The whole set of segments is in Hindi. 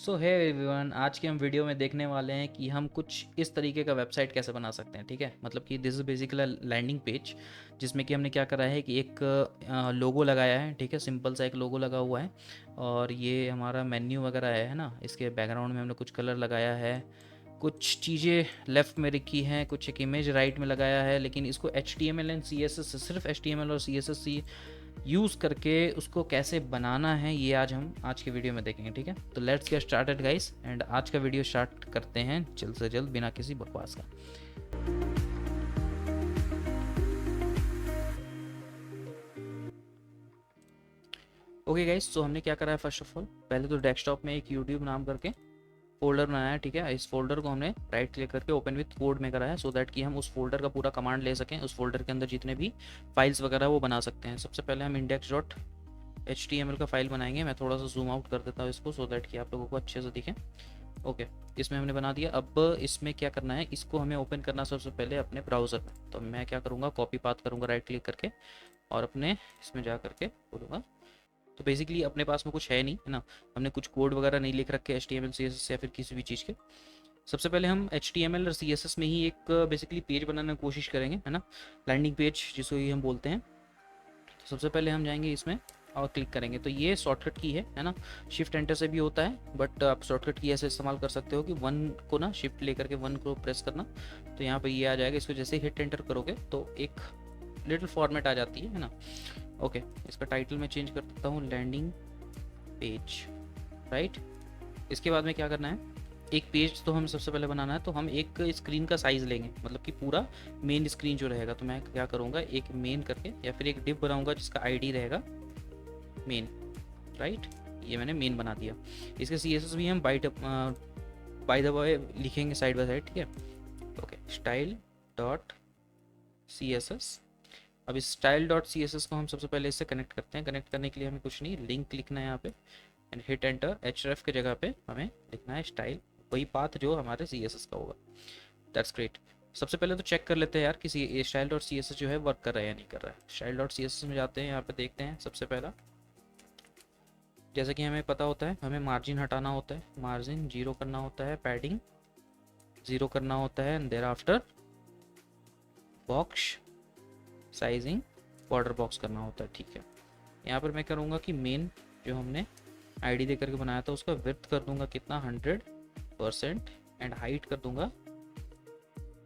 सो है एवरीवन, आज के हम वीडियो में देखने वाले हैं कि हम कुछ इस तरीके का वेबसाइट कैसे बना सकते हैं। ठीक है, मतलब कि this is basically landing page जिसमें कि हमने क्या करा है कि एक लोगो लगाया है। ठीक है, सिंपल सा एक लोगो लगा हुआ है और ये हमारा मेन्यू वगैरह है ना। इसके बैकग्राउंड में हमने कुछ कलर लगाया है, कुछ चीज़ें लेफ़्ट में रखी हैं, कुछ एक इमेज राइट में लगाया है। लेकिन इसको HTML एंड CSS, सिर्फ HTML और CSS यूज़ करके उसको कैसे बनाना है, ये आज के वीडियो में देखेंगे। ठीक है, तो let's get started guys, and आज का वीडियो स्टार्ट करते हैं जल्द से जल्द बिना किसी बकवास का। ओके गाइस, तो हमने क्या करा है, फर्स्ट ऑफ ऑल पहले तो डेस्कटॉप में एक यूट्यूब नाम करके फोल्डर बनाया है। ठीक है, इस फोल्डर को हमने राइट क्लिक करके ओपन विथ कोड में करा है, सो दैट कि हम उस फोल्डर का पूरा कमांड ले सकें, उस फोल्डर के अंदर जितने भी फाइल्स वगैरह वो बना सकते हैं। सबसे पहले हम index.html का फाइल बनाएंगे। मैं थोड़ा सा जूम आउट कर देता हूँ इसको, सो दैट कि आप लोगों को अच्छे से दिखे। ओके, इसमें हमने बना दिया। अब इसमें क्या करना है, इसको हमें ओपन करना सबसे पहले अपने ब्राउज़र में। तो मैं क्या करूँगा, कॉपी पाथ करूँगा राइट क्लिक करके और अपने इसमें जा करके बोलूँगा। तो बेसिकली अपने पास में कुछ है नहीं, है ना, हमने कुछ कोड वगैरह नहीं लिख रखे HTML CSS या फिर किसी भी चीज़ के। सबसे पहले हम HTML और CSS में ही एक बेसिकली पेज बनाने की कोशिश करेंगे, है ना, लैंडिंग पेज जिसको ही हम बोलते हैं। तो सबसे पहले हम जाएंगे इसमें और क्लिक करेंगे। तो ये शॉर्टकट की है ना, शिफ्ट एंटर से भी होता है, बट आप शॉर्टकट की ऐसे इस्तेमाल कर सकते हो कि वन को ना शिफ्ट लेकर के वन को प्रेस करना, तो यहाँ पे ये आ जाएगा। इसको जैसे हिट एंटर करोगे तो एक लिटिल फॉर्मेट आ जाती है ना। ओके, इसका टाइटल मैं चेंज कर देता हूँ, लैंडिंग पेज, राइट। इसके बाद में क्या करना है, एक पेज तो हम सबसे पहले बनाना है, तो हम एक स्क्रीन का साइज़ लेंगे, मतलब कि पूरा मेन स्क्रीन जो रहेगा। तो मैं क्या करूँगा, एक मेन करके या फिर एक डिव बनाऊँगा जिसका ID रहेगा मेन, राइट। ये मैंने मेन बना दिया। इसके CSS भी हम बाय द वे लिखेंगे साइड बाय साइड। ठीक है, ओके, स्टाइल डॉट CSS। अब इस स्टाइल डॉट CSS को हम सबसे पहले इससे कनेक्ट करते हैं। कनेक्ट करने के लिए हमें कुछ नहीं, लिंक लिखना है यहाँ पे एंड हिट एंटर। href के जगह पे हमें लिखना है स्टाइल, वही पाथ जो हमारे CSS का होगा। That's great. सबसे पहले तो चेक कर लेते हैं यार कि स्टाइल डॉट CSS जो है वर्क कर रहा है या नहीं कर रहा है। स्टाइल डॉट CSS में जाते हैं, यहाँ पे देखते हैं। सबसे पहला जैसा कि हमें पता होता है, हमें मार्जिन हटाना होता है, मार्जिन 0 करना होता है, पैडिंग 0 करना होता है, and thereafter box sizing border box करना होता है। ठीक है, यहाँ पर मैं करूँगा कि मेन जो हमने ID दे करके बनाया था उसका विड्थ कर दूंगा कितना, 100%, एंड हाइट कर दूंगा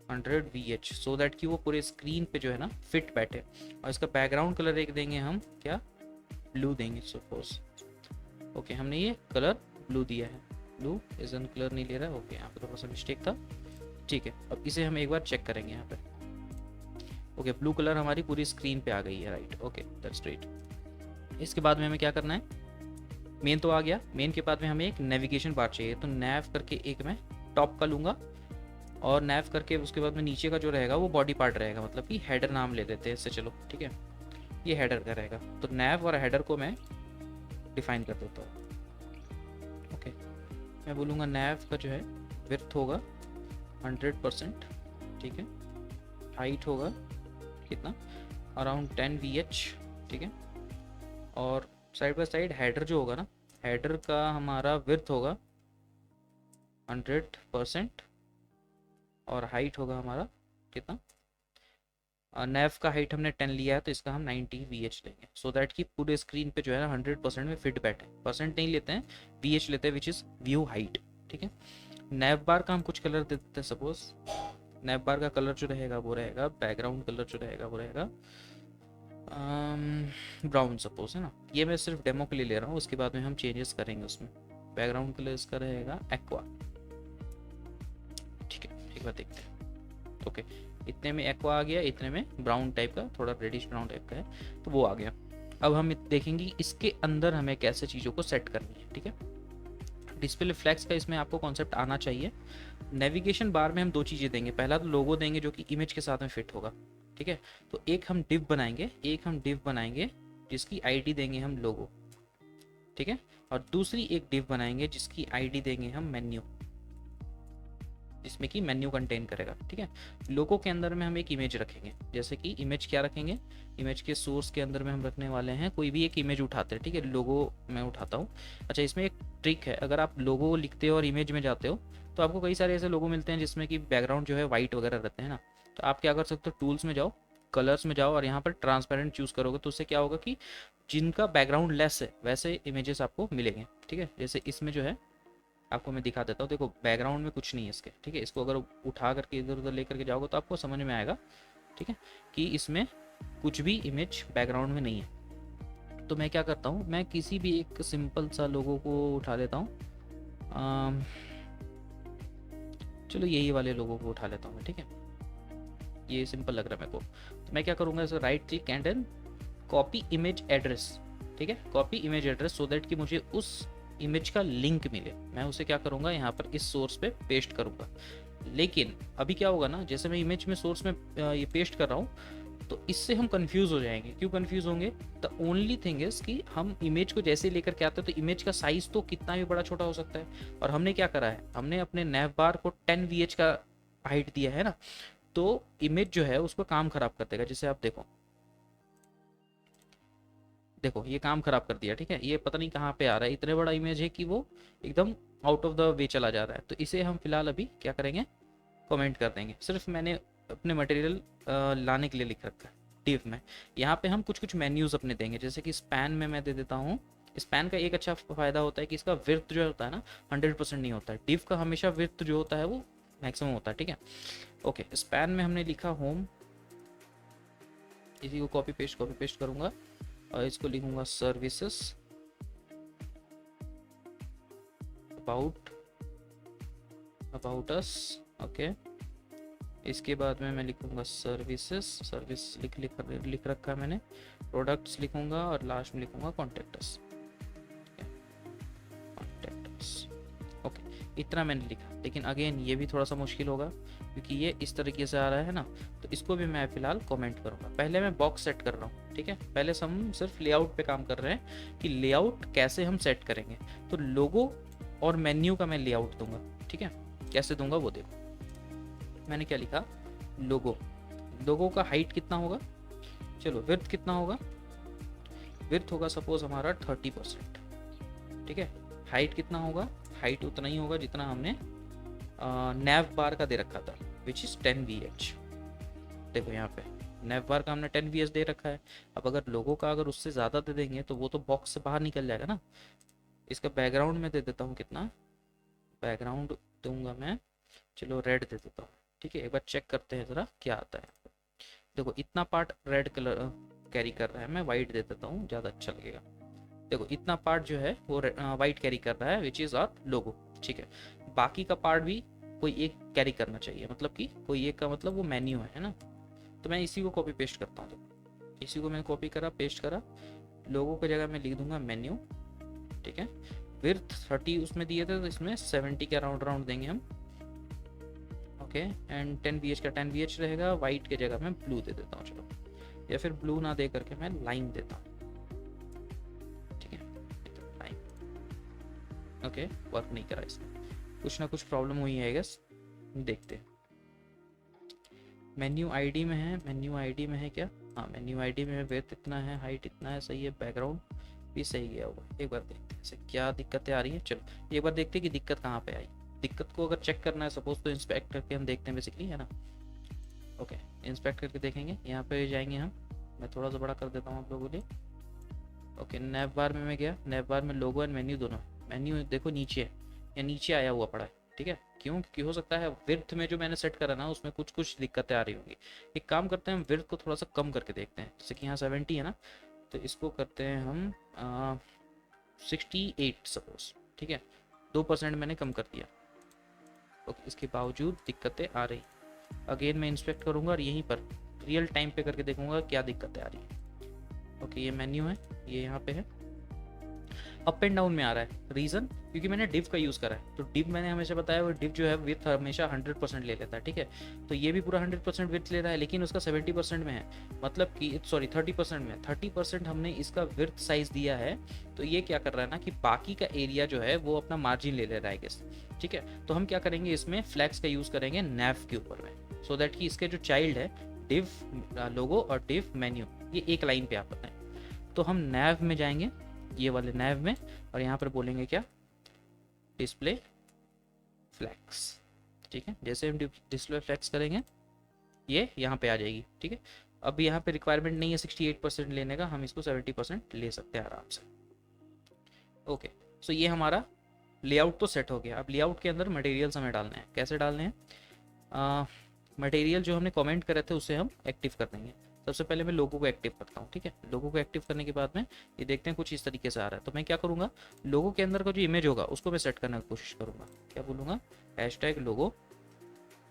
100 VH, सो दैट कि वो पूरे स्क्रीन पे जो है ना फिट बैठे। और इसका बैकग्राउंड कलर एक देंगे हम, क्या, ब्लू देंगे सपोज। ओके, हमने ये कलर ब्लू दिया है, ब्लू इजन कलर नहीं ले रहा है। ओके, यहाँ पे थोड़ा सा मिस्टेक था। ठीक है, अब इसे हम एक बार चेक करेंगे यहाँ पे। ओके, ब्लू कलर हमारी पूरी स्क्रीन पे आ गई है, राइट। Okay, that's great. इसके बाद में हमें क्या करना है, मेन तो आ गया। मेन के बाद में हमें एक नेविगेशन बार चाहिए, तो नैव करके एक मैं टॉप का लूँगा और नैव करके उसके बाद में नीचे का जो रहेगा वो बॉडी पार्ट रहेगा, मतलब कि हेडर नाम ले देते हैं इससे। चलो ठीक है, ये हेडर का रहेगा। तो नैव और हेडर को मैं डिफाइन कर देता हूँ। ओके, मैं बोलूँगा नैव का जो है विड्थ होगा 100%। ठीक है, हाइट होगा कितना, अराउंड 10 VH। ठीक है, और साइड बाय साइड हेडर जो होगा ना, हेडर का हमारा विड्थ होगा 100% और हाइट होगा हमारा कितना, नैव का हाइट हमने 10 लिया है तो इसका हम 90 VH लेंगे, सो दैट कि पूरे स्क्रीन पे जो है ना 100% में फिट बैठे। परसेंट नहीं लेते हैं, VH लेते हैं, विच इज़ व्यू हाइट। ठीक है, नैव बार का हम कुछ कलर दे देते हैं। सपोज नैव बार का कलर जो रहेगा वो रहेगा, बैकग्राउंड कलर जो रहेगा वो रहेगा ब्राउन सपोज, है ना। ये मैं सिर्फ डेमो के लिए ले रहा हूँ, उसके बाद में हम चेंजेस करेंगे उसमें। बैकग्राउंड कलर इसका रहेगा एक्वा। ठीक है, एक बार देखते हैं। ओके, इतने में एक्वा आ गया, इतने में ब्राउन टाइप का, थोड़ा रेडिश ब्राउन टाइप का है, तो वो आ गया। अब हम देखेंगे इसके अंदर हमें कैसे चीज़ों को सेट करनी है। ठीक है, डिस्प्ले फ्लैक्स का इसमें आपको कॉन्सेप्ट आना चाहिए। नेविगेशन बार में हम दो चीज़ें देंगे, पहला तो लोगो देंगे जो कि इमेज के साथ में फिट होगा। ठीक है, तो एक हम डिव बनाएंगे जिसकी ID देंगे हम लोगो। ठीक है, और दूसरी एक डिव बनाएंगे जिसकी ID देंगे हम मेन्यू, जिसमें कि मेन्यू कंटेन करेगा। ठीक है, लोगो के अंदर में हम एक इमेज रखेंगे, जैसे कि इमेज क्या रखेंगे, इमेज के सोर्स के अंदर में हम रखने वाले हैं कोई भी एक इमेज उठाते हैं। ठीक है, लोगो मैं उठाता हूँ। अच्छा, इसमें एक ट्रिक है, अगर आप लोगो लिखते हो और इमेज में जाते हो तो आपको कई सारे ऐसे लोगो मिलते हैं जिसमें कि बैकग्राउंड जो है वाइट वगैरह रहते हैं ना, तो आप क्या कर सकते हो, टूल्स में जाओ, कलर्स में जाओ और यहाँ पर ट्रांसपेरेंट चूज़ करोगे तो उससे क्या होगा कि जिनका बैकग्राउंड लेस है वैसे इमेजेस आपको मिलेंगे। ठीक है, जैसे इसमें जो है आपको मैं दिखा देता हूँ, देखो बैकग्राउंड में कुछ नहीं है इसके। ठीक है, इसको अगर उठा करके इधर उधर लेकर के जाओगे तो आपको समझ में आएगा, ठीक है, कि इसमें कुछ भी इमेज बैकग्राउंड में नहीं है। तो मैं क्या करता हूँ, मैं किसी भी एक सिंपल सा लोगो को उठा लेता हूँ, चलो यही वाले लोगों को उठा लेता हूँ मैं। ठीक है, ये सिंपल लग रहा है मेरे को, तो मैं क्या करूँगा, इसे right click and then copy image address. ठीक है, copy image address so that कि मुझे उस इमेज का लिंक मिले। मैं उसे क्या करूँगा, यहाँ पर इस सोर्स पे पेस्ट करूँगा। लेकिन अभी क्या होगा ना, जैसे मैं इमेज में सोर्स में ये पेस्ट कर रहा हूँ तो इससे हम कंफ्यूज हो जाएंगे। क्यों कंफ्यूज होंगे, द ओनली थिंग इज कि हम इमेज को जैसे लेकर के आते हैं तो इमेज का साइज तो कितना भी बड़ा छोटा हो सकता है, और हमने क्या करा है, हमने अपने नैव बार को 10 VH का हाइट दिया है ना, तो इमेज जो है उसको काम खराब कर देगा। जैसे आप देखो, देखो ये काम खराब कर दिया। ठीक है, ये पता नहीं कहाँ पे आ रहा है, इतने बड़ा इमेज है कि वो एकदम आउट ऑफ द वे चला जा रहा है। तो इसे हम फिलहाल अभी क्या करेंगे, कमेंट कर देंगे। सिर्फ मैंने अपने मटेरियल लाने के लिए लिख रखा है डिव में। यहाँ पे हम कुछ कुछ मेन्यूज अपने देंगे, जैसे कि स्पैन में मैं दे देता हूँ। स्पैन का एक अच्छा फायदा होता है कि इसका विड्थ जो होता है ना 100% नहीं होता है। डिव का हमेशा विड्थ जो होता है वो मैक्सिमम होता है। ठीक है, ओके, स्पैन में हमने लिखा होम, इसी को कॉपी पेस्ट करूंगा और इसको लिखूंगा सर्विसेज अबाउट अस। ओके, इसके बाद में मैं लिखूंगा सर्विसेज, सर्विस लिख रखा है मैंने, प्रोडक्ट्स लिखूंगा और लास्ट में लिखूंगा कॉन्टेक्टस। ओके, इतना मैंने लिखा। लेकिन अगेन ये भी थोड़ा सा मुश्किल होगा क्योंकि ये इस तरीके से आ रहा है ना, तो इसको भी मैं फिलहाल कमेंट करूंगा। पहले मैं बॉक्स सेट कर रहा हूँ। ठीक है, पहले हम सिर्फ लेआउट पे काम कर रहे हैं कि लेआउट कैसे हम सेट करेंगे। तो लोगो और मेन्यू का मैं लेआउट दूंगा। ठीक है, कैसे दूंगा वो देखो। मैंने क्या लिखा, लोगो का हाइट कितना होगा, चलो विड्थ कितना होगा, विड्थ होगा सपोज हमारा 30%। ठीक है, हाइट कितना होगा, हाइट उतना ही होगा जितना हमने नैव बार का दे रखा था, विच इज 10 VH। देखो यहाँ पे नैव बार का हमने 10 VH दे रखा है। अब अगर लोगों का अगर उससे ज़्यादा दे देंगे तो वो तो बॉक्स से बाहर निकल जाएगा ना। इसका बैकग्राउंड में दे देता हूँ, कितना बैकग्राउंड दूंगा मैं, चलो रेड दे देता हूँ। ठीक है, एक बार चेक करते हैं ज़रा क्या आता है। देखो इतना पार्ट रेड कलर कैरी कर रहा है, मैं वाइट दे देता हूँ, ज़्यादा अच्छा लगेगा। देखो इतना पार्ट जो है वो वाइट कैरी कर रहा है, विच इज़ आर लोगो। ठीक है, बाकी का पार्ट भी कोई एक कैरी करना चाहिए, मतलब कि कोई एक का मतलब वो मेन्यू है ना। तो मैं इसी को कॉपी पेस्ट करता हूँ। तो इसी को मैंने कॉपी करा, पेस्ट करा, लोगों की जगह मैं लिख दूंगा मेन्यू। ठीक है, विड्थ 30 उसमें दिए थे तो इसमें 70 के राउंड देंगे हम। ओके, एंड 10 VH का 10 VH रहेगा। वाइट की जगह मैं ब्लू दे देता हूँ, चलो, या फिर ब्लू ना दे करके मैं लाइन देता हूँ। ठीक है, लाइन। ओके, वर्क नहीं करा इसमें, कुछ ना कुछ प्रॉब्लम हुई है गैस, देखते हैं। मेन्यू आईडी में है, मेन्यू आईडी में है क्या, हाँ मेन्यू आईडी में विड्थ इतना है, हाइट इतना है, सही है, बैकग्राउंड भी सही गया होगा। एक बार देखते हैं इसे क्या दिक्कतें आ रही हैं। चलो एक बार देखते हैं कि दिक्कत कहाँ पे आई। दिक्कत को अगर चेक करना है सपोज तो इंस्पेक्ट करके हम देखते हैं बेसिकली, है ना। ओके, इंस्पेक्ट करके देखेंगे, यहाँ पे जाएंगे हम, मैं थोड़ा सा बड़ा कर देता हूँ आप लोगों के लिए। ओके, नैव बार में मैं गया, नैव बार में लोगो एंड मेन्यू दोनों, मेन्यू देखो नीचे है, या नीचे आया हुआ पड़ा है। ठीक है, क्यों, क्योंकि हो सकता है विड्थ में जो मैंने सेट करा ना उसमें कुछ कुछ दिक्कतें आ रही होंगी। एक काम करते हैं, हम विड्थ को थोड़ा सा कम करके देखते हैं, जैसे कि यहाँ 70 है ना, तो इसको करते हैं हम 68 सपोज। ठीक है, 2% मैंने कम कर दिया। ओके, इसके बावजूद दिक्कतें आ रही। अगेन मैं इंस्पेक्ट करूँगा और यहीं पर रियल टाइम पे करके देखूंगा क्या दिक्कतें आ रही है। ओके, ये मेन्यू है, ये यहाँ पे है, अप एंड डाउन में आ रहा है। रीज़न क्योंकि मैंने डिव का यूज़ करा है। तो डिव मैंने हमेशा बताया वो डिव जो है विथ हमेशा 100% ले लेता है। ठीक है, तो ये भी पूरा 100% विथ ले रहा है, लेकिन उसका 70% में है, मतलब कि सॉरी 30% में है। 30% हमने इसका विथ साइज दिया है, तो ये क्या कर रहा है ना कि बाकी का एरिया जो है वो अपना मार्जिन ले रहा है गेस। ठीक है, तो हम क्या करेंगे, इसमें फ्लैक्स का यूज़ करेंगे नैव के ऊपर में, सो दैट कि इसके जो चाइल्ड है डिव लोगो और डिव मेन्यू ये एक लाइन पे आप बताएं। तो हम नैव में जाएंगे, ये वाले नैव में, और यहाँ पर बोलेंगे क्या, डिस्प्ले फ्लैक्स, ठीक है। जैसे हम डिस्प्ले फ्लैक्स करेंगे ये यहाँ पे आ जाएगी, ठीक है। अब यहाँ पे रिक्वायरमेंट नहीं है 68% लेने का, हम इसको 70% ले सकते हैं आराम से। ओके, सो ये हमारा लेआउट तो सेट हो गया। अब लेआउट के अंदर मटेरियल्स हमें डालने हैं। कैसे डालने हैं? मटेरियल जो हमने कमेंट करे थे उसे हम एक्टिव कर देंगे। सबसे पहले मैं लोगो को एक्टिव करता हूँ, ठीक है। लोगो को एक्टिव करने के बाद में ये देखते हैं कुछ इस तरीके से आ रहा है। तो मैं क्या करूँगा, लोगो के अंदर का जो इमेज होगा उसको मैं सेट करने की कोशिश करूँगा। क्या बोलूँगा, हैशटैग लोगो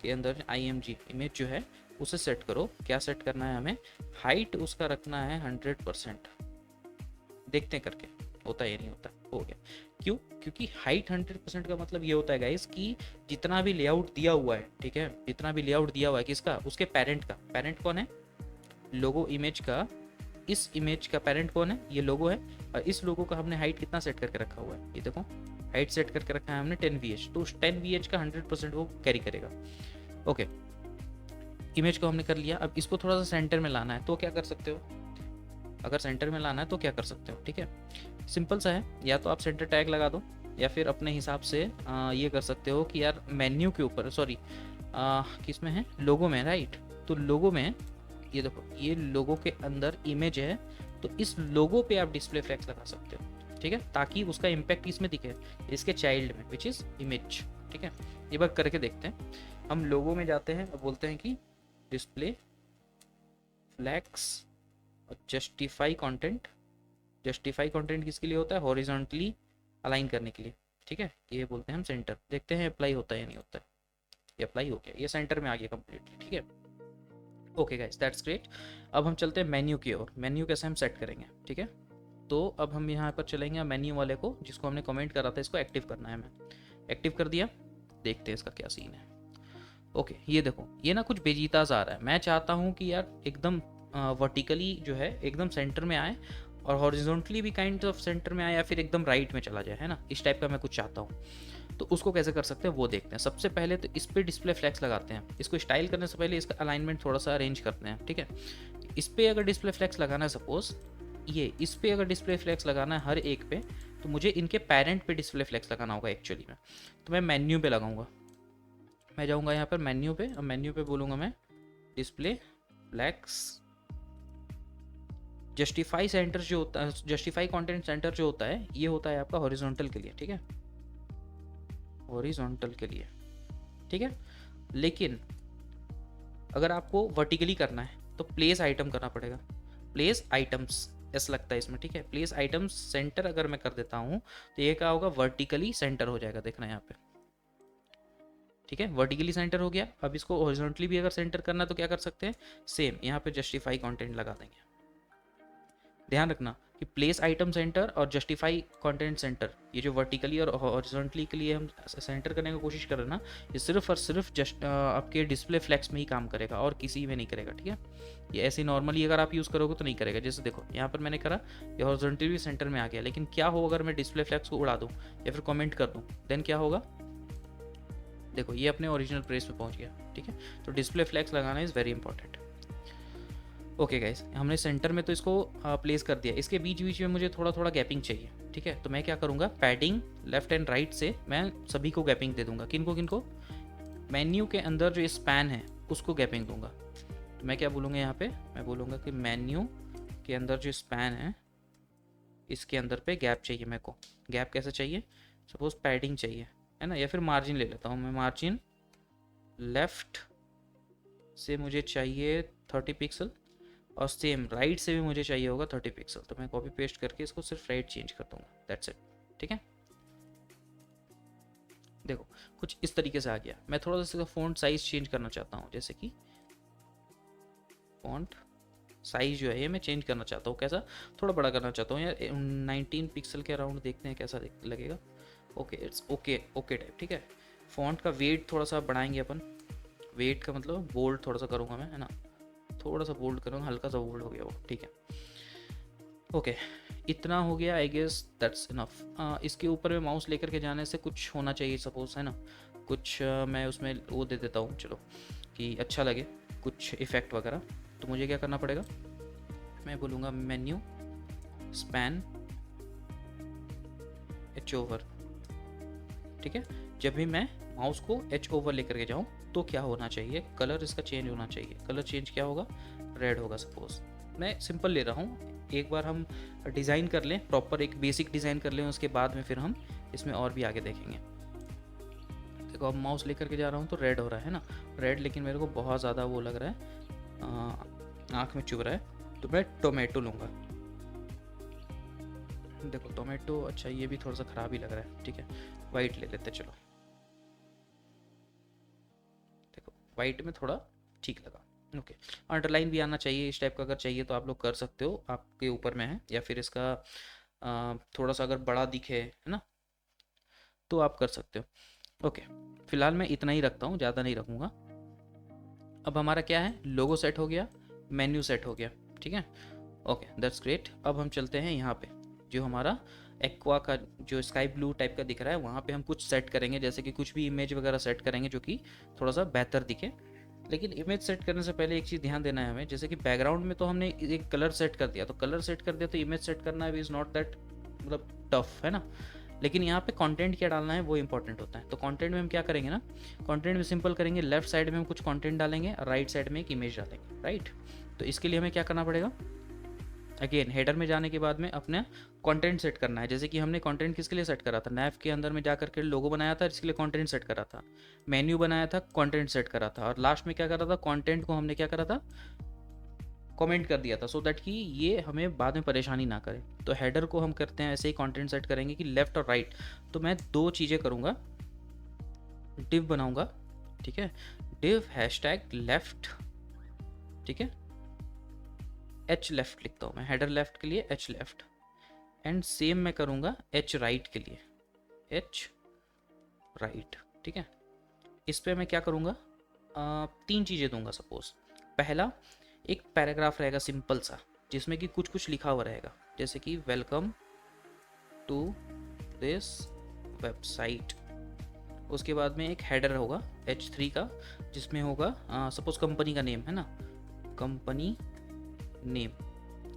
के अंदर IMG इमेज जो है उसे सेट करो। क्या सेट करना है हमें, हाइट उसका रखना है 100%। देखते हैं करके होता है या नहीं होता। हो गया। क्यों? क्योंकि हाइट 100% का मतलब ये होता है गाइस कि जितना भी लेआउट दिया हुआ है, ठीक है, जितना भी लेआउट दिया हुआ है किसका, उसके पेरेंट का। पेरेंट कौन है, लोगो इमेज का। इस इमेज का पेरेंट कौन है, ये लोगो है। और इस लोगो का हमने हाइट कितना सेट करके रखा हुआ है, ये देखो हाइट सेट करके रखा है हमने 10 VH। तो उस 10 VH का 100% वो कैरी करेगा। ओके, इमेज को हमने कर लिया। अब इसको थोड़ा सा सेंटर में लाना है, तो क्या कर सकते हो, अगर सेंटर में लाना है तो क्या कर सकते हो, ठीक है। सिंपल सा है, या तो आप सेंटर टैग लगा दो, या फिर अपने हिसाब से ये कर सकते हो कि यार मेन्यू के ऊपर, सॉरी किस में है, लोगो में, राइट। तो लोगो में ये देखो, ये लोगो के अंदर इमेज है, तो इस लोगो पे आप डिस्प्ले फ्लैक्स लगा सकते हो, ठीक है, ताकि उसका इम्पैक्ट इसमें दिखे, इसके चाइल्ड में, विच इज़ इमेज, ठीक है। ये बार करके देखते हैं। हम लोगो में जाते हैं और बोलते हैं कि डिस्प्ले फ्लैक्स और जस्टिफाई कंटेंट। जस्टिफाई कंटेंट किसके लिए होता है, हॉरिजॉन्टली अलाइन करने के लिए, ठीक है। ये बोलते हैं हम सेंटर। देखते हैं अप्लाई होता है या नहीं होता है। ये अप्लाई हो गया, ये सेंटर में आ गया कंप्लीटली, ठीक है। Okay guys, that's great. अब हम चलते हैं मेन्यू की ओर। मेन्यू कैसे हम सेट करेंगे, ठीक है। तो अब हम यहाँ पर चलेंगे मेन्यू वाले को, जिसको हमने कमेंट करा था, इसको एक्टिव करना है। हमें एक्टिव कर दिया, देखते हैं इसका क्या सीन है। ओके, ये देखो, ये ना कुछ बेजीताज आ रहा है। मैं चाहता हूँ कि यार एकदम वर्टिकली जो है एकदम सेंटर में आए, और हॉरिजॉन्टली भी काइंड ऑफ सेंटर में आए, या फिर एकदम राइट में चला जाए, है ना, इस टाइप का मैं कुछ चाहता हूँ। तो उसको कैसे कर सकते हैं वो देखते हैं। सबसे पहले तो इस पर डिस्प्ले फ्लैक्स लगाते हैं। इसको स्टाइल करने से पहले इसका अलाइनमेंट थोड़ा सा अरेंज करते हैं, ठीक है। इस पर अगर डिस्प्ले फ्लैक्स लगाना है, सपोज ये इस पर अगर डिस्प्ले फ्लैक्स लगाना है हर एक पे, तो मुझे इनके पेरेंट पे डिस्प्ले फ्लैक्स लगाना होगा एक्चुअली में। तो मैं मेन्यू पे लगाऊंगा। मैं जाऊंगा यहाँ पर मेन्यू पे, और मेन्यू पे बोलूँगा मैं डिस्प्ले फ्लैक्स जस्टिफाई सेंटर जो होता है, जस्टिफाई कंटेंट सेंटर जो होता है, ये होता है आपका हॉरिजॉन्टल के लिए, ठीक है, हॉरिजॉन्टल के लिए, ठीक है। लेकिन अगर आपको वर्टिकली करना है तो प्लेस आइटम करना पड़ेगा। प्लेस आइटम्स ऐसा लगता है इसमें, ठीक है। प्लेस आइटम्स सेंटर अगर मैं कर देता हूँ तो ये क्या होगा, वर्टिकली सेंटर हो जाएगा, देखना यहाँ पे, ठीक है, वर्टिकली सेंटर हो गया। अब इसको हॉरिजॉन्टली भी अगर सेंटर करना है तो क्या कर सकते हैं, सेम यहाँ पे जस्टिफाई कंटेंट लगा देंगे। ध्यान रखना कि प्लेस आइटम सेंटर और जस्टिफाई कंटेंट सेंटर, ये जो वर्टिकली और हॉरिजॉन्टली के लिए हम सेंटर करने की कोशिश कर रहे हैं ना, ये सिर्फ और सिर्फ जस्ट आपके डिस्प्ले फ्लैक्स में ही काम करेगा, और किसी में नहीं करेगा, ठीक है। ये ऐसे नॉर्मली अगर आप यूज़ करोगे तो नहीं करेगा। जैसे देखो यहाँ पर मैंने करा, ये हॉरिजॉन्टली भी सेंटर में आ गया, लेकिन क्या हो अगर मैं डिस्प्ले फ्लैक्स को उड़ा दूँ या फिर कॉमेंट कर दूँ, देन क्या होगा, देखो ये अपने ओरिजिनल प्लेस पे पहुँच गया, ठीक है। तो डिस्प्ले फ्लैक्स लगाना is very important. Okay guys, हमने सेंटर में तो इसको प्लेस कर दिया। इसके बीच बीच में मुझे थोड़ा थोड़ा गैपिंग चाहिए, ठीक है। तो मैं क्या करूँगा, पैडिंग लेफ्ट एंड राइट से मैं सभी को गैपिंग दे दूंगा। किनको किनको, मेन्यू के अंदर जो स्पैन है उसको गैपिंग दूंगा। तो मैं क्या बोलूँगा यहाँ पे, मैं बोलूँगा कि मेन्यू के अंदर जो स्पैन है इसके अंदर पे गैप चाहिए मेरे को। गैप कैसे चाहिए, सपोज पैडिंग चाहिए, है ना, या फिर मार्जिन ले लेता हूँ मैं। मार्जिन लेफ्ट से मुझे चाहिए 30 पिक्सल, और सेम राइट से भी मुझे चाहिए होगा 30 पिक्सल। तो मैं कॉपी पेस्ट करके इसको सिर्फ राइट चेंज कर दूंगा, दैट्स इट, ठीक है। देखो कुछ इस तरीके से आ गया। मैं थोड़ा सा इसका फ़ॉन्ट साइज चेंज करना चाहता हूँ, जैसे कि फ़ॉन्ट साइज जो है ये मैं चेंज करना चाहता हूँ। कैसा, थोड़ा बड़ा करना चाहता हूँ यार, 19 पिक्सल के अराउंड, देखते हैं कैसा लगेगा। Okay, it's okay, okay type, ठीक है। फ़ॉन्ट का वेट थोड़ा सा बढ़ाएंगे अपन। वेट का मतलब बोल्ड थोड़ा सा करूँगा मैं, है ना, थोड़ा सा बोल्ड करूँगा, हल्का सा बोल्ड हो गया वो, ठीक है। ओके, इतना हो गया, आई गेस दैट्स इनफ। इसके ऊपर में माउस लेकर के जाने से कुछ होना चाहिए, सपोज, है ना, कुछ मैं उसमें वो दे देता हूँ, चलो कि अच्छा लगे, कुछ इफ़ेक्ट वगैरह। तो मुझे क्या करना पड़ेगा, मैं बोलूँगा मेन्यू स्पैन एच ओवर, ठीक है। जब भी मैं माउस को एच ओवर लेकर के जाऊँ तो क्या होना चाहिए, कलर इसका चेंज होना चाहिए। कलर चेंज क्या होगा, रेड होगा। सपोज मैं सिंपल ले रहा हूँ, एक बार हम डिज़ाइन कर लें, प्रॉपर एक बेसिक डिज़ाइन कर लें, उसके बाद में फिर हम इसमें और भी आगे देखेंगे। देखो अब माउस लेकर के जा रहा हूँ तो रेड हो रहा है ना, रेड, लेकिन मेरे को बहुत ज़्यादा वो लग रहा है, आँख में चुभ रहा है, तो मैं टोमेटो लूँगा। देखो टोमेटो, अच्छा ये भी थोड़ा सा ख़राब ही लग रहा है, ठीक है, वाइट ले लेते चलो। देखो वाइट में थोड़ा ठीक लगा। ओके, अंडरलाइन भी आना चाहिए इस टाइप का, अगर चाहिए तो आप लोग कर सकते हो, आपके ऊपर में है। या फिर इसका थोड़ा सा अगर बड़ा दिखे है ना तो आप कर सकते हो। ओके, फिलहाल मैं इतना ही रखता हूँ, ज़्यादा नहीं रखूँगा। अब हमारा क्या है, लोगो सेट हो गया, मेन्यू सेट हो गया, ठीक है। Okay that's great. अब हम चलते हैं यहाँ पे, जो हमारा एक्वा का जो स्काई ब्लू टाइप का दिख रहा है, वहाँ पे हम कुछ सेट करेंगे, जैसे कि कुछ भी इमेज वगैरह सेट करेंगे जो कि थोड़ा सा बेहतर दिखे। लेकिन इमेज सेट करने से पहले एक चीज़ ध्यान देना है हमें, जैसे कि बैकग्राउंड में तो हमने एक कलर सेट कर दिया, तो कलर सेट कर दिया तो इमेज सेट करना भी इज़ नॉट दैट मतलब टफ है ना। लेकिन यहाँ पे कंटेंट क्या डालना है वो इंपॉर्टेंट होता है। तो कंटेंट में हम क्या करेंगे ना, कंटेंट में सिंपल करेंगे, लेफ्ट साइड में हम कुछ कंटेंट डालेंगे और राइट साइड में एक इमेज डालेंगे, राइट। तो इसके लिए हमें क्या करना पड़ेगा, अगेन हेडर में जाने के बाद में अपने कंटेंट सेट करना है। जैसे कि हमने कंटेंट किसके लिए सेट करा था, नैव के अंदर में जा करके लोगो बनाया था, इसके लिए कंटेंट सेट करा था, मेन्यू बनाया था, कंटेंट सेट करा था, और लास्ट में क्या करा था, कंटेंट को हमने क्या करा था, कमेंट कर दिया था, सो दैट कि ये हमें बाद में परेशानी ना करे। तो हेडर को हम करते हैं ऐसे ही, कंटेंट सेट करेंगे कि लेफ्ट और राइट। तो मैं दो चीज़ें करूँगा, डिव बनाऊँगा, ठीक है, डिव हैशटैग लेफ्ट, ठीक है, एच लेफ्ट लिखता हूँ मैं, हेडर लेफ्ट के लिए एच लेफ्ट, एंड सेम मैं करूँगा एच राइट के लिए, एच राइट, ठीक है। इस पर मैं क्या करूँगा, तीन चीज़ें दूंगा। सपोज पहला एक पैराग्राफ रहेगा सिंपल सा, जिसमें कि कुछ कुछ लिखा हुआ रहेगा, जैसे कि वेलकम टू दिस वेबसाइट। उसके बाद में एक हेडर होगा H3 का, जिसमें होगा सपोज कंपनी का नेम है ना, कंपनी नेम,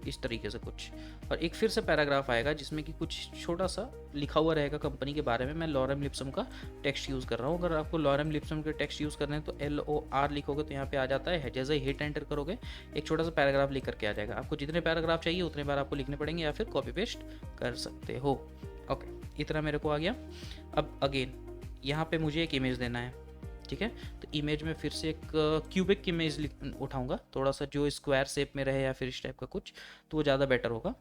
इस तरीके से कुछ। और एक फिर से पैराग्राफ आएगा जिसमें कि कुछ छोटा सा लिखा हुआ रहेगा कंपनी के बारे में। मैं लॉरेम लिप्सम का टेक्स्ट यूज़ कर रहा हूँ। अगर आपको लॉरेम लिप्सम के टेक्स्ट यूज़ करने हैं तो LOR लिखोगे तो यहाँ पे आ जाता है। जैसे ही हिट एंटर करोगे एक छोटा सा पैराग्राफ लिख करके आ जाएगा। आपको जितने पैराग्राफ चाहिए उतने बार आपको लिखने पड़ेंगे, या फिर कॉपी पेस्ट कर सकते हो। ओके, इतना मेरे को आ गया। अब अगेन यहाँ पे मुझे एक इमेज देना है, ठीक है। तो इमेज में फिर से एक क्यूबिक इमेज उठाऊंगा, थोड़ा सा जो स्क्वायर शेप में रहे या फिर इस टाइप का कुछ, तो वो ज़्यादा बेटर होगा।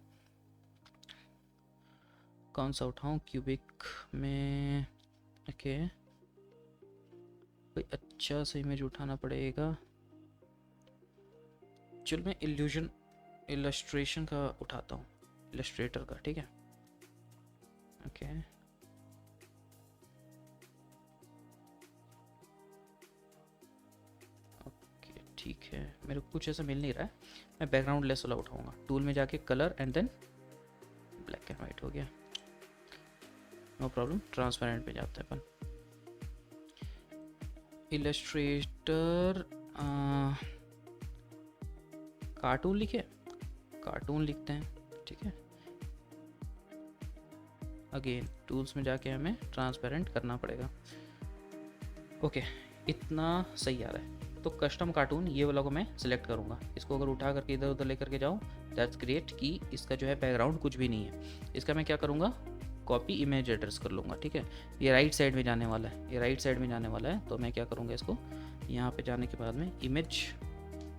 कौन सा उठाऊं, क्यूबिक में, ओके, कोई अच्छा सा इमेज उठाना पड़ेगा। चल मैं इलस्ट्रेशन का उठाता हूँ, इलस्ट्रेटर का, ठीक है। ओके ठीक है, मेरे को कुछ ऐसा मिल नहीं रहा है। मैं बैकग्राउंड लेस वाला उठाऊंगा, टूल में जाके colour and then black and white हो गया, नो प्रॉब्लम। ट्रांसपेरेंट पे जाते हैं अपन, इलस्ट्रेटर, कार्टून लिखे, कार्टून लिखते हैं, ठीक है। अगेन टूल्स में जाके हमें ट्रांसपेरेंट करना पड़ेगा। ओके, इतना सही आ रहा है। तो कस्टम कार्टून ये वाला को मैं सिलेक्ट करूँगा। इसको अगर उठा करके इधर उधर लेकर के जाऊँ, दैट्स ग्रेट कि इसका जो है बैकग्राउंड कुछ भी नहीं है। इसका मैं क्या करूँगा, कॉपी इमेज एड्रेस कर लूँगा, ठीक है। ये राइट साइड में जाने वाला है, ये राइट साइड में जाने वाला है। तो मैं क्या करूँगा, इसको यहाँ पे जाने के बाद में इमेज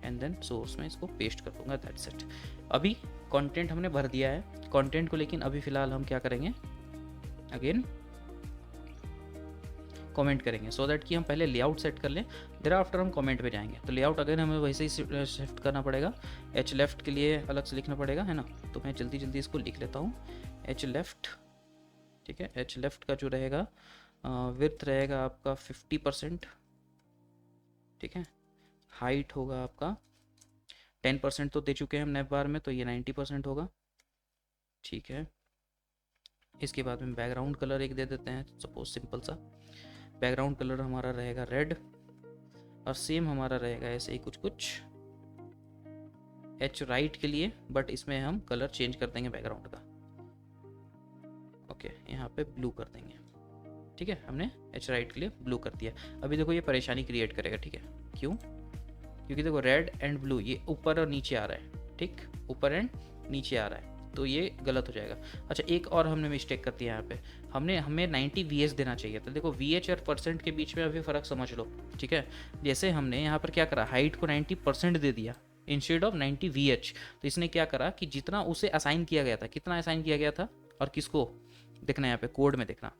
एंड देन सोर्स में इसको पेस्ट कर दूँगा, दैट्स इट। अभी कंटेंट हमने भर दिया है कंटेंट को, लेकिन अभी फ़िलहाल हम क्या करेंगे, अगेन कमेंट करेंगे, सो दैट कि हम पहले लेआउट सेट कर लें, देर आफ्टर हम कमेंट पे जाएंगे। तो लेआउट अगेन हमें वैसे ही शिफ्ट करना पड़ेगा, एच लेफ्ट के लिए अलग से लिखना पड़ेगा, है ना। तो मैं जल्दी जल्दी इसको लिख लेता हूँ, एच लेफ्ट, ठीक है। एच लेफ्ट का जो रहेगा विड्थ रहेगा आपका 50%, ठीक है। हाइट होगा आपका 10% तो दे चुके हैं हम नेव बार में, तो ये 90% होगा, ठीक है। इसके बाद में बैकग्राउंड कलर एक दे देते हैं, सपोज सिंपल सा बैकग्राउंड कलर हमारा रहेगा रेड, और सेम हमारा रहेगा ऐसे ही कुछ कुछ एच राइट के लिए, बट इसमें हम कलर चेंज कर देंगे बैकग्राउंड का। ओके, यहाँ पे ब्लू कर देंगे, ठीक है, हमने एच राइट के लिए ब्लू कर दिया। अभी देखो ये परेशानी क्रिएट करेगा, ठीक है, क्यों? क्योंकि देखो रेड एंड ब्लू ये ऊपर और नीचे आ रहा है, ठीक, ऊपर एंड नीचे आ रहा है, तो ये गलत हो जाएगा। अच्छा, एक और हमने मिस्टेक कर दिया यहाँ पे, हमें 90 VH देना चाहिए था। देखो VH और परसेंट के बीच में अभी फ़र्क समझ लो, ठीक है। जैसे हमने यहाँ पर क्या करा, हाइट को 90% दे दिया इंस्टेड ऑफ 90 VH, तो इसने क्या करा कि जितना उसे असाइन किया गया था, कितना असाइन किया गया था और किसको देखना है यहाँ पे कोड में देखना,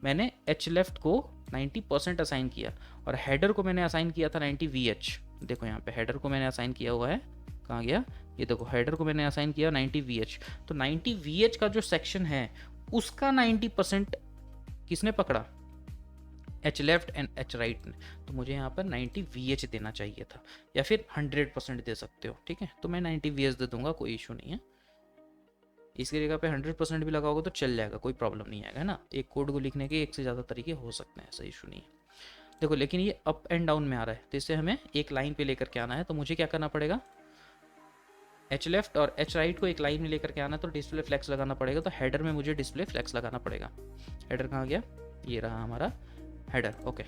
मैंने एच लेफ्ट को 90% असाइन किया और हेडर को मैंने असाइन किया था 90 VH। देखो यहाँ पे हेडर को मैंने असाइन किया हुआ है, कहाँ गया ये, देखो हेडर को मैंने असाइन किया 90 VH। तो 90 VH का जो सेक्शन है उसका 90% किसने पकड़ा, H left and H right ने, तो मुझे यहाँ पर 90 VH देना चाहिए था, या फिर 100% दे सकते हो, ठीक है। तो मैं 90 VH दे दूंगा, कोई इशू नहीं है। इसकी जगह पे 100% भी लगाओगे तो चल जाएगा, कोई प्रॉब्लम नहीं आएगा, है ना। एक कोड को लिखने के एक से ज़्यादा तरीके हो सकते हैं, ऐसा इशू नहीं है। देखो लेकिन ये अप एंड डाउन में आ रहा है, तो इसे हमें एक लाइन पे लेकर के आना है। तो मुझे क्या करना पड़ेगा, एच लेफ्ट और एच राइट को एक लाइन में लेकर के आना है, तो डिस्प्ले फ्लैक्स लगाना पड़ेगा। तो हेडर में मुझे डिस्प्ले फ्लैक्स लगाना पड़ेगा। हेडर कहाँ गया, ये रहा हमारा हेडर, ओके।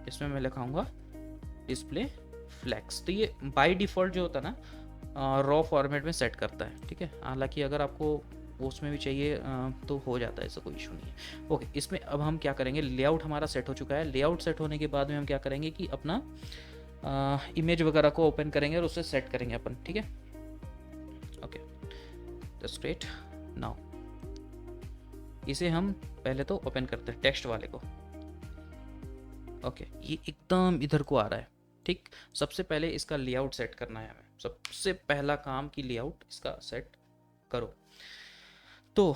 इसमें मैं लिखाऊंगा डिस्प्ले फ्लैक्स। तो ये बाय डिफ़ॉल्ट जो होता है ना रॉ फॉर्मेट में सेट करता है, ठीक है। हालांकि अगर आपको उसमें भी चाहिए तो हो जाता है, ऐसा कोई इशू नहीं है। ओके, इसमें अब हम क्या करेंगे, लेआउट हमारा सेट हो चुका है। लेआउट सेट होने के बाद में हम क्या करेंगे कि अपना इमेज वगैरह को ओपन करेंगे और उससे सेट करेंगे अपन, ठीक है। Okay, that's great. नाउ इसे हम पहले तो ओपन करते हैं टेक्स्ट वाले को। ओके, ये एकदम इधर को आ रहा है, ठीक। सबसे पहले इसका लेआउट सेट करना है हमें, सबसे पहला काम की लेआउट इसका सेट करो। तो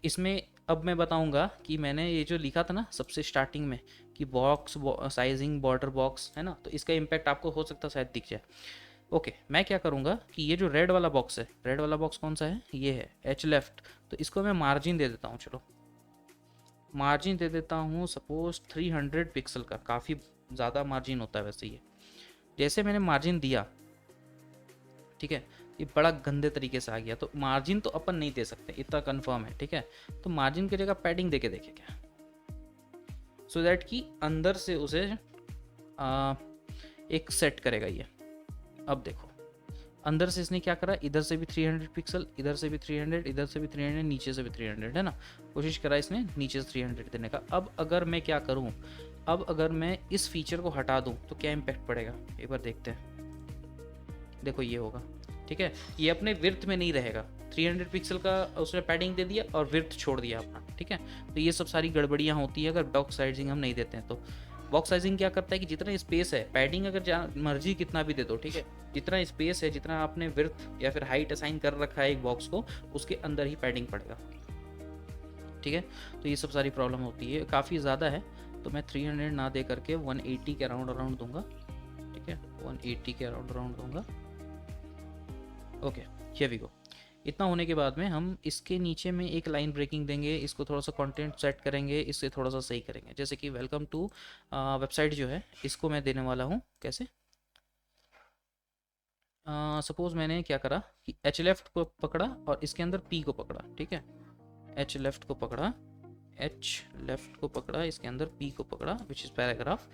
इसमें अब मैं बताऊंगा कि मैंने ये जो लिखा था ना सबसे स्टार्टिंग में कि बॉक्स साइजिंग बॉर्डर बॉक्स है ना, तो इसका इम्पैक्ट आपको हो सकता है शायद दिख जाए। ओके, मैं क्या करूँगा कि ये जो रेड वाला बॉक्स है, रेड वाला बॉक्स कौन सा है, ये है एच लेफ्ट, तो इसको मैं मार्जिन दे देता हूँ। चलो मार्जिन दे देता हूँ सपोज 300 पिक्सल का, काफ़ी ज़्यादा मार्जिन होता है वैसे ये। जैसे मैंने मार्जिन दिया, ठीक है, ये बड़ा गंदे तरीके से आ गया, तो मार्जिन तो अपन नहीं दे सकते, इतना कंफर्म है, ठीक है। तो मार्जिन की जगह पैडिंग दे के देखे क्या, सो दैट कि अंदर से उसे एक सेट करेगा ये। अब देखो अंदर से इसने क्या करा, इधर से भी 300 पिक्सल, इधर से भी 300, इधर से भी 300, नीचे से भी 300, है ना। कोशिश करा इसने नीचे से 300 देने का। अब अगर मैं क्या करूं, अब अगर मैं इस फीचर को हटा दूं तो क्या इम्पैक्ट पड़ेगा, एक बार देखते हैं। देखो ये होगा, ठीक है, ये अपने विर्थ में नहीं रहेगा। 300 पिक्सल का उसने पैडिंग दे दिया और विर्थ छोड़ दिया अपना, ठीक है। तो ये सब सारी गड़बड़ियाँ होती है अगर बॉक्स साइजिंग हम नहीं देते हैं। तो बॉक्स साइजिंग क्या करता है कि जितना स्पेस है, पैडिंग अगर मर्जी कितना भी दे दो, ठीक है, जितना स्पेस है, जितना आपने विर्थ या फिर हाइट असाइन कर रखा है एक बॉक्स को, उसके अंदर ही पैडिंग पड़ेगा, ठीक है। तो ये सब सारी प्रॉब्लम होती है, काफ़ी ज़्यादा है, तो मैं 300 ना दे करके 180 के अराउंड दूंगा, ठीक है, 180 के अराउंड दूंगा। Okay, here we go. इतना होने के बाद में हम इसके नीचे में एक लाइन ब्रेकिंग देंगे, इसको थोड़ा सा कंटेंट सेट करेंगे, इससे थोड़ा सा सही करेंगे। जैसे कि वेलकम टू वेबसाइट जो है, इसको मैं देने वाला हूँ कैसे, सपोज मैंने क्या करा कि एच लेफ्ट को पकड़ा और इसके अंदर पी को पकड़ा, ठीक है, एच लेफ्ट को पकड़ा, एच लेफ्ट को पकड़ा, इसके अंदर पी को पकड़ा, which is paragraph.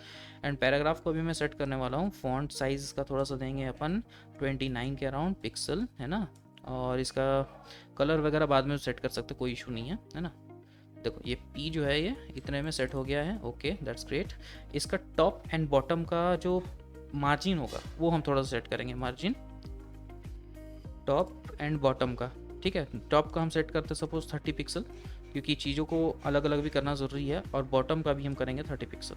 And paragraph को भी मैं सेट करने वाला हूँ। फॉन्ट साइज का थोड़ा सा देंगे अपन 29 के अराउंड पिक्सल, है ना। और इसका कलर वगैरह बाद में सेट कर सकते, कोई इशू नहीं है ना। देखो ये पी जो है ये इतने में सेट हो गया है, ओके दैट्स ग्रेट। इसका टॉप एंड बॉटम का जो मार्जिन होगा वो हम थोड़ा सा सेट करेंगे, मार्जिन टॉप एंड बॉटम का, ठीक है। टॉप का हम सेट करते सपोज 30 पिक्सल, क्योंकि चीज़ों को अलग अलग भी करना ज़रूरी है, और बॉटम का भी हम करेंगे 30 पिक्सल,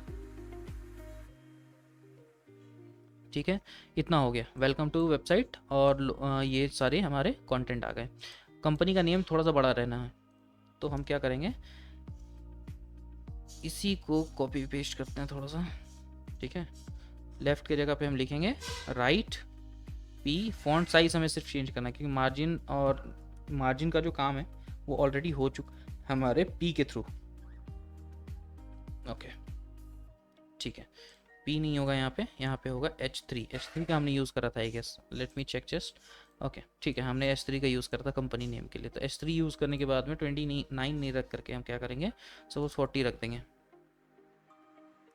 ठीक है। इतना हो गया, वेलकम टू वेबसाइट, और ये सारे हमारे कंटेंट आ गए। कंपनी का नेम थोड़ा सा बड़ा रहना है, तो हम क्या करेंगे, इसी को कॉपी पेस्ट करते हैं थोड़ा सा, ठीक है। लेफ्ट की जगह पे हम लिखेंगे राइट पी। फॉन्ट साइज हमें सिर्फ चेंज करना है, क्योंकि मार्जिन और मार्जिन का जो काम है वो ऑलरेडी हो चुका हमारे पी के थ्रू, ओके ठीक है। पी नहीं होगा यहाँ पे होगा H3। H3 का हमने यूज़ करा था I guess, let me check just. Okay ठीक है, हमने H3 का यूज़ करा था कंपनी नेम के लिए। तो H3 यूज़ करने के बाद में 29 नहीं रख करके हम क्या करेंगे, सपोज 40 रख देंगे,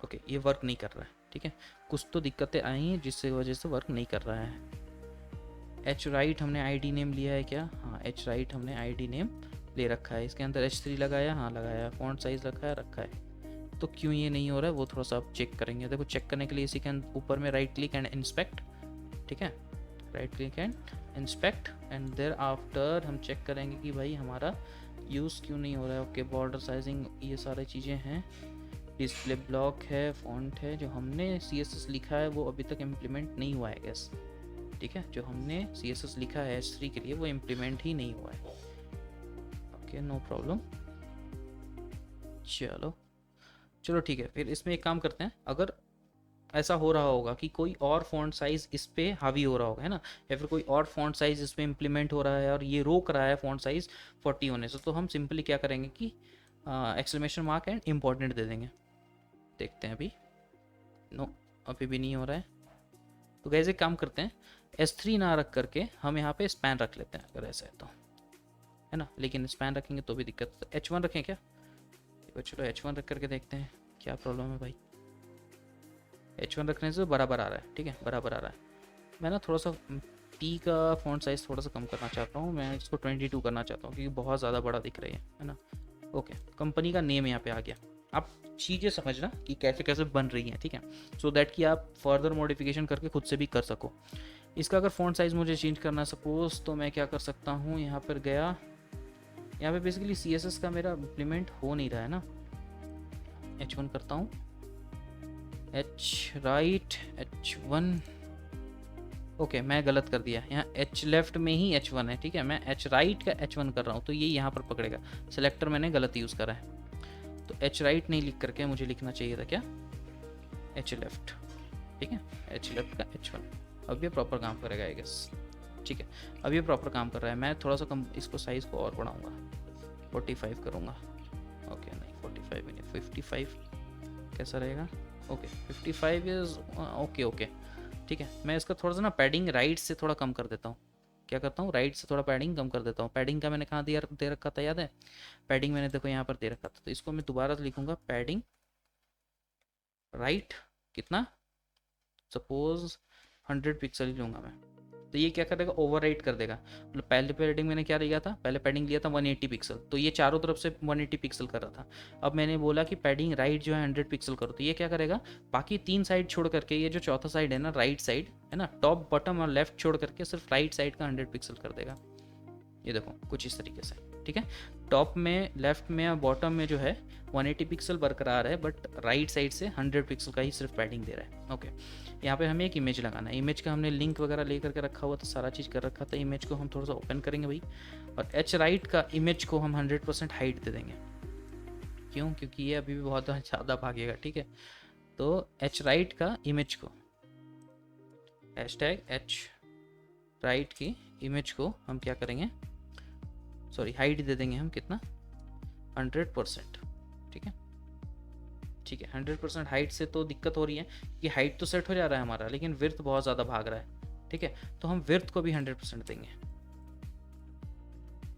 ओके, ये वर्क नहीं कर रहा है, ठीक है, कुछ तो दिक्कतें आई हैं जिससे वजह से वर्क नहीं कर रहा है। एच राइट हमने आईडी नेम लिया है क्या? हाँ, एच राइट हमने आईडी नेम ले रखा है। इसके अंदर H3 लगाया, हाँ लगाया, फॉन्ट साइज़ रखा है। तो क्यों ये नहीं हो रहा है वो थोड़ा सा आप चेक करेंगे। देखो, चेक करने के लिए इसी के ऊपर में राइट क्लिक एंड इंस्पेक्ट, ठीक है, right click and inspect, and thereafter हम चेक करेंगे कि भाई हमारा यूज़ क्यों नहीं हो रहा है। ओके, बॉर्डर साइजिंग, ये सारी चीज़ें हैं, डिस्प्ले ब्लॉक है, फॉन्ट है, जो हमने CSS लिखा है वो अभी तक इम्प्लीमेंट नहीं हुआ है गैस, ठीक है, जो हमने CSS लिखा है H3 के लिए वो इम्प्लीमेंट ही नहीं हुआ है। ओके, नो प्रॉब्लम, चलो चलो ठीक है। फिर इसमें एक काम करते हैं, अगर ऐसा हो रहा होगा कि कोई और फॉन्ट साइज़ इस पे हावी हो रहा होगा, है ना, या फिर कोई और फॉन्ट साइज़ इस पे इम्प्लीमेंट हो रहा है और ये रोक रहा है फॉन्ट साइज़ 40 होने से, तो हम सिंपली क्या करेंगे कि एक्सक्लेमेशन मार्क एंड इम्पॉर्टेंट दे देंगे। देखते हैं अभी, नो अभी भी नहीं हो रहा है। तो गैस एक काम करते हैं, S3 ना रख करके हम यहाँ पे स्पैन रख लेते हैं, अगर ऐसा है तो, है ना, लेकिन स्पैन रखेंगे तो भी दिक्कत। तो H1 रखें क्या? तो चलो H1 रख करके देखते हैं क्या प्रॉब्लम है भाई। H1 रखने से बराबर आ रहा है, ठीक है, बराबर आ रहा है। मैं ना थोड़ा सा T का फॉन्ट साइज़ थोड़ा सा कम करना चाहता हूँ, मैं इसको 22 करना चाहता हूँ क्योंकि बहुत ज़्यादा बड़ा दिख रही है ना। ओके, कंपनी का नेम यहाँ पे आ गया। आप चीज़ें समझना कि कैसे कैसे बन रही हैं, ठीक है, सो दैट कि आप फर्दर मॉडिफिकेशन करके खुद से भी कर सको। इसका अगर फॉन्ट साइज़ मुझे चेंज करना सपोज, तो मैं क्या कर सकता हूँ, यहाँ पर गया, यहाँ पे बेसिकली CSS का मेरा इम्प्लीमेंट हो नहीं रहा है ना। H1 करता हूँ, H राइट H1, ओके मैं गलत कर दिया, यहाँ H लेफ्ट में ही H1 है, ठीक है, मैं H राइट का H1 कर रहा हूँ तो ये यहाँ पर पकड़ेगा। सेलेक्टर मैंने गलत यूज़ करा है, तो H राइट नहीं लिख करके मुझे लिखना चाहिए था क्या, H लेफ्ट, ठीक है, H लेफ्ट का H1। अब ये प्रॉपर काम करेगा आई गेस, ठीक है, अब ये प्रॉपर काम कर रहा है। मैं थोड़ा सा कम इसको साइज़ को और बढ़ाऊँगा, 45 करूँगा। ओके नहीं 45 भी नहीं, 55 कैसा रहेगा? ओके 55 इज़ ओके ओके, ठीक है। मैं इसका थोड़ा सा ना पैडिंग राइट से थोड़ा कम कर देता हूँ। क्या करता हूँ, राइट से थोड़ा पैडिंग कम कर देता हूँ। पैडिंग का मैंने कहाँ दिया दे रखा था, याद है? पैडिंग मैंने देखो यहाँ पर दे रखा था, तो इसको मैं दोबारा से लिखूँगा, पैडिंग राइट कितना, सपोज 100 पिक्सल ही लूँगा मैं। तो ये क्या करेगा, ओवर राइट कर देगा। मतलब पहले पैडिंग मैंने क्या लिया था, पहले पैडिंग लिया था 180 पिक्सल, तो ये चारों तरफ से 180 पिक्सल कर रहा था। अब मैंने बोला कि पैडिंग राइट जो है 100 पिक्सल करो, तो ये क्या करेगा, बाकी 3 साइड छोड़ करके, ये जो चौथा साइड है ना, राइट साइड है ना, टॉप बॉटम और लेफ्ट छोड़ करके सिर्फ राइट साइड का 100 पिक्सल कर देगा। ये देखो कुछ इस तरीके से, ठीक है। टॉप में, लेफ्ट में और बॉटम में जो है 180 पिक्सल बरकरार है, बट राइट साइड से 100 पिक्सल का ही सिर्फ पैडिंग दे रहा है। ओके, यहाँ पे हमें एक इमेज लगाना है। इमेज का हमने लिंक वगैरह ले करके रखा हुआ था, सारा चीज़ कर रखा था। इमेज को हम थोड़ा सा ओपन करेंगे भाई, और H राइट का इमेज को हम 100% हाइट दे देंगे। क्यों? क्योंकि ये अभी भी बहुत ज़्यादा भागेगा, ठीक है। तो H राइट का इमेज को, हैशटैग H राइट की इमेज को हम क्या करेंगे, सॉरी हाइट दे देंगे हम कितना, 100%, ठीक है, ठीक है। 100% हाइट से तो दिक्कत हो रही है कि हाइट तो सेट हो जा रहा है हमारा, लेकिन विर्थ बहुत ज़्यादा भाग रहा है, ठीक है। तो हम विर्थ को भी 100% देंगे,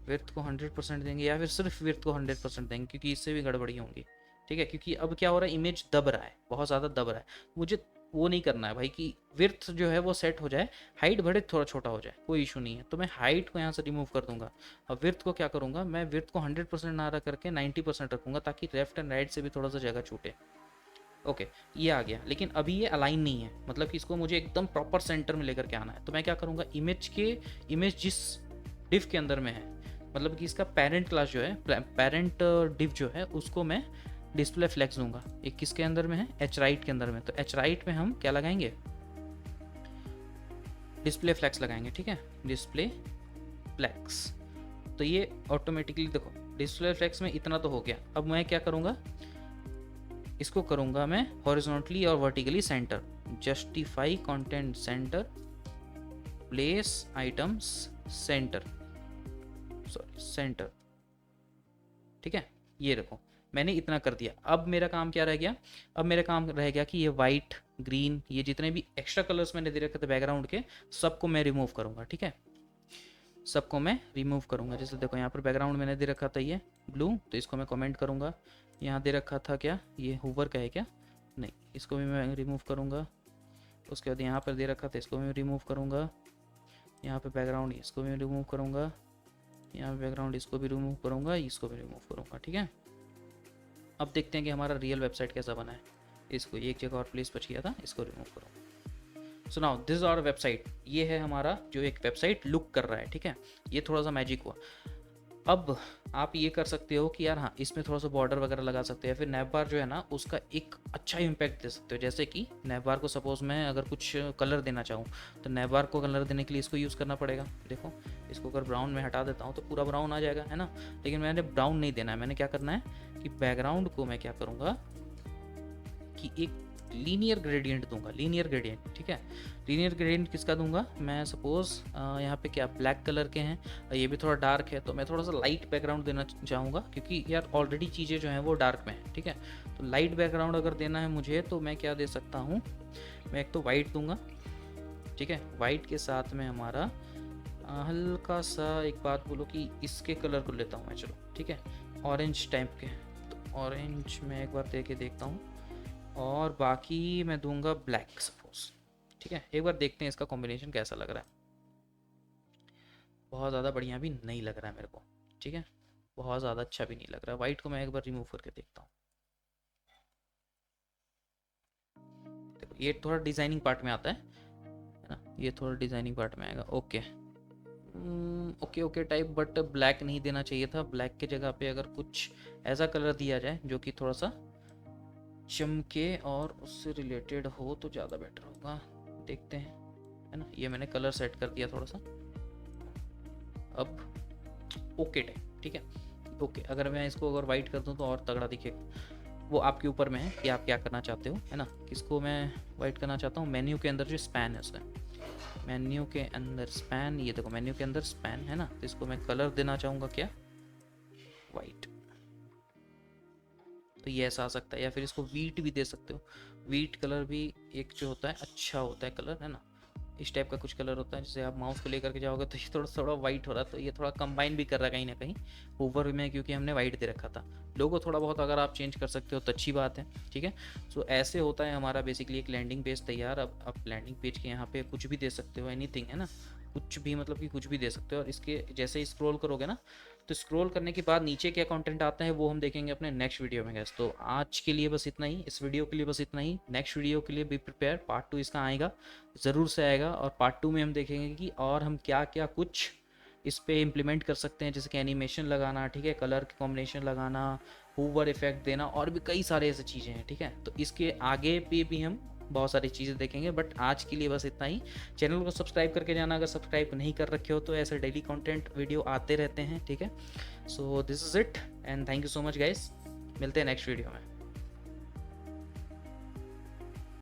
विर्थ को 100% देंगे, या फिर सिर्फ विर्थ को 100% देंगे, क्योंकि इससे भी गड़बड़ी होंगी, ठीक है। क्योंकि अब क्या हो रहा है, इमेज दब रहा है, बहुत ज़्यादा दब रहा है। मुझे वो नहीं करना है भाई कि विर्थ जो है वो सेट हो जाए, हाइट बड़े थोड़ा छोटा हो जाए, कोई इशू नहीं है। तो मैं हाइट को यहाँ से रिमूव कर दूंगा। अब विर्थ को क्या करूँगा, मैं विर्थ को 100% ना रख करके 90% रखूँगा, ताकि लेफ्ट एंड राइट से भी थोड़ा सा जगह छूटे। ओके, ये आ गया, लेकिन अभी ये अलाइन नहीं है, मतलब कि इसको मुझे एकदम प्रॉपर सेंटर में लेकर के आना है। तो मैं क्या करूँगा, इमेज जिस डिव के अंदर में है, मतलब कि इसका पेरेंट क्लास जो है, पेरेंट डिव जो है, उसको मैं डिस्प्ले फ्लेक्स दूंगा। एक किसके अंदर में है, H राइट के अंदर में। तो H राइट में हम क्या लगाएंगे, डिस्प्ले फ्लेक्स लगाएंगे, ठीक है, डिस्प्ले फ्लेक्स। तो ये ऑटोमेटिकली देखो, डिस्प्ले फ्लेक्स में इतना तो हो गया। अब मैं क्या करूँगा, इसको करूँगा मैं हॉरिजॉन्टली और vertically centre, justify content centre, place items centre, sorry centre, ठीक है। ये देखो मैंने इतना कर दिया। अब मेरा काम क्या रह गया, अब मेरा काम रह गया कि ये वाइट, ग्रीन, ये जितने भी एक्स्ट्रा कलर्स मैंने दे रखे थे बैकग्राउंड के, सबको मैं रिमूव करूँगा, ठीक है, सबको मैं रिमूव करूँगा। जैसे देखो यहाँ पर बैकग्राउंड मैंने दे रखा था ये ब्लू, तो इसको मैं कमेंट करूँगा। यहाँ दे रखा था क्या, ये हूवर का है क्या, नहीं, इसको भी मैं रिमूव करूँगा। उसके बाद यहाँ पर दे रखा था, इसको भी मैं रिमूव करूँगा। यहाँ पे बैकग्राउंड, इसको भी रिमूव करूँगा। यहाँ पे बैकग्राउंड, इसको भी रिमूव करूँगा, इसको भी रिमूव करूँगा। ठीक है, अब देखते हैं कि हमारा रियल वेबसाइट कैसा बना है। इसको एक जगह और प्लेस बच गया था, इसको रिमूव करूँगा। So now this is our website. ये है हमारा जो एक वेबसाइट लुक कर रहा है। ठीक है, ये थोड़ा सा मैजिक हुआ। अब आप ये कर सकते हो कि यार हाँ, इसमें थोड़ा सा बॉर्डर वगैरह लगा सकते हैं, फिर नैव बार जो है ना उसका एक अच्छा इम्पैक्ट दे सकते हो। जैसे कि नैव बार को सपोज मैं अगर कुछ कलर देना चाहूँ तो नैव बार को कलर देने के लिए इसको यूज़ करना पड़ेगा। देखो, इसको अगर ब्राउन में हटा देता हूँ तो पूरा ब्राउन आ जाएगा, है ना। लेकिन मैंने ब्राउन नहीं देना है, मैंने क्या करना है कि बैकग्राउंड को मैं क्या करूँगा कि एक लीनियर ग्रेडियंट दूंगा, लीनियर ग्रेडियंट। ठीक है, लीनियर ग्रेडियंट किसका दूंगा, मैं सपोज यहाँ पे क्या ब्लैक कलर के हैं, ये भी थोड़ा डार्क है, तो मैं थोड़ा सा लाइट बैकग्राउंड देना चाहूँगा क्योंकि यार ऑलरेडी चीज़ें जो हैं वो डार्क में है। ठीक है, तो लाइट बैकग्राउंड अगर देना है मुझे तो मैं क्या दे सकता हूँ, मैं एक तो वाइट दूंगा। ठीक है, वाइट के साथ में हमारा हल्का सा, एक बात बोलो कि इसके कलर को लेता हूँ मैं, चलो ठीक है, ऑरेंज टाइप के। तो ऑरेंज मैं एक बार दे के देखता हूँ, और बाकी मैं दूंगा ब्लैक सपोज। ठीक है, एक बार देखते हैं इसका कॉम्बिनेशन कैसा लग रहा है। बहुत ज़्यादा बढ़िया भी नहीं लग रहा है मेरे को। ठीक है, बहुत ज़्यादा अच्छा भी नहीं लग रहा है। वाइट को मैं एक बार रिमूव करके देखता हूँ। देखो, ये थोड़ा डिज़ाइनिंग पार्ट में आता है ना, ये थोड़ा डिज़ाइनिंग पार्ट में आएगा। Okay, okay okay type, but black नहीं देना चाहिए था। ब्लैक के जगह पे अगर कुछ ऐसा कलर दिया जाए जो कि थोड़ा सा चमके और उससे रिलेटेड हो तो ज़्यादा बेटर होगा। देखते हैं, है ना। ये मैंने कलर सेट कर दिया थोड़ा सा। अब ओके टाइप, ठीक है, ओके। अगर मैं इसको अगर वाइट कर दूं तो और तगड़ा दिखेगा। वो आपके ऊपर में है कि आप क्या करना चाहते हो, है ना। किसको मैं वाइट करना चाहता हूँ, मेन्यू के अंदर जो स्पैन है उसका, मेन्यू के अंदर स्पैन, ये देखो मेन्यू के अंदर स्पैन है ना, तो इसको मैं कलर देना चाहूँगा क्या, वाइट। तो ये ऐसा आ सकता है, या फिर इसको वीट भी दे सकते हो। वीट कलर भी एक जो होता है अच्छा होता है कलर, है ना। इस टाइप का कुछ कलर होता है, जैसे आप माउस को लेकर के जाओगे तो ये थोड़ा थोड़ा वाइट हो रहा है, तो ये थोड़ा कंबाइन भी कर रहा है कहीं ना कहीं ऊपर में, क्योंकि हमने वाइट दे रखा था। लोगो थोड़ा बहुत अगर आप चेंज कर सकते हो तो अच्छी बात है। ठीक है, सो ऐसे होता है हमारा बेसिकली एक लैंडिंग पेज तैयार। अब आप लैंडिंग पेज के यहाँ पे कुछ भी दे सकते हो, एनीथिंग, है ना, कुछ भी, मतलब कि कुछ भी दे सकते हो। और इसके जैसे ही स्क्रॉल करोगे ना, तो स्क्रॉल करने के बाद नीचे क्या कंटेंट आता है वो हम देखेंगे अपने नेक्स्ट वीडियो में गैस। तो आज के लिए बस इतना ही, इस वीडियो के लिए बस इतना ही। नेक्स्ट वीडियो के लिए बी प्रिपेयर, पार्ट 2 इसका आएगा, ज़रूर से आएगा। और पार्ट 2 में हम देखेंगे कि और हम क्या क्या कुछ इस पे इम्प्लीमेंट कर सकते हैं, जैसे कि एनिमेशन लगाना, ठीक है, कलर के कॉम्बिनेशन लगाना, हूवर इफेक्ट देना, और भी कई सारे ऐसे चीज़ें हैं। ठीक है, तो इसके आगे पे भी हम बहुत सारी चीज़ें देखेंगे, बट आज के लिए बस इतना ही। चैनल को सब्सक्राइब करके जाना अगर सब्सक्राइब नहीं कर रखे हो तो, ऐसे डेली कंटेंट वीडियो आते रहते हैं। ठीक है, so this is it and thank you so much guys, मिलते हैं नेक्स्ट वीडियो में।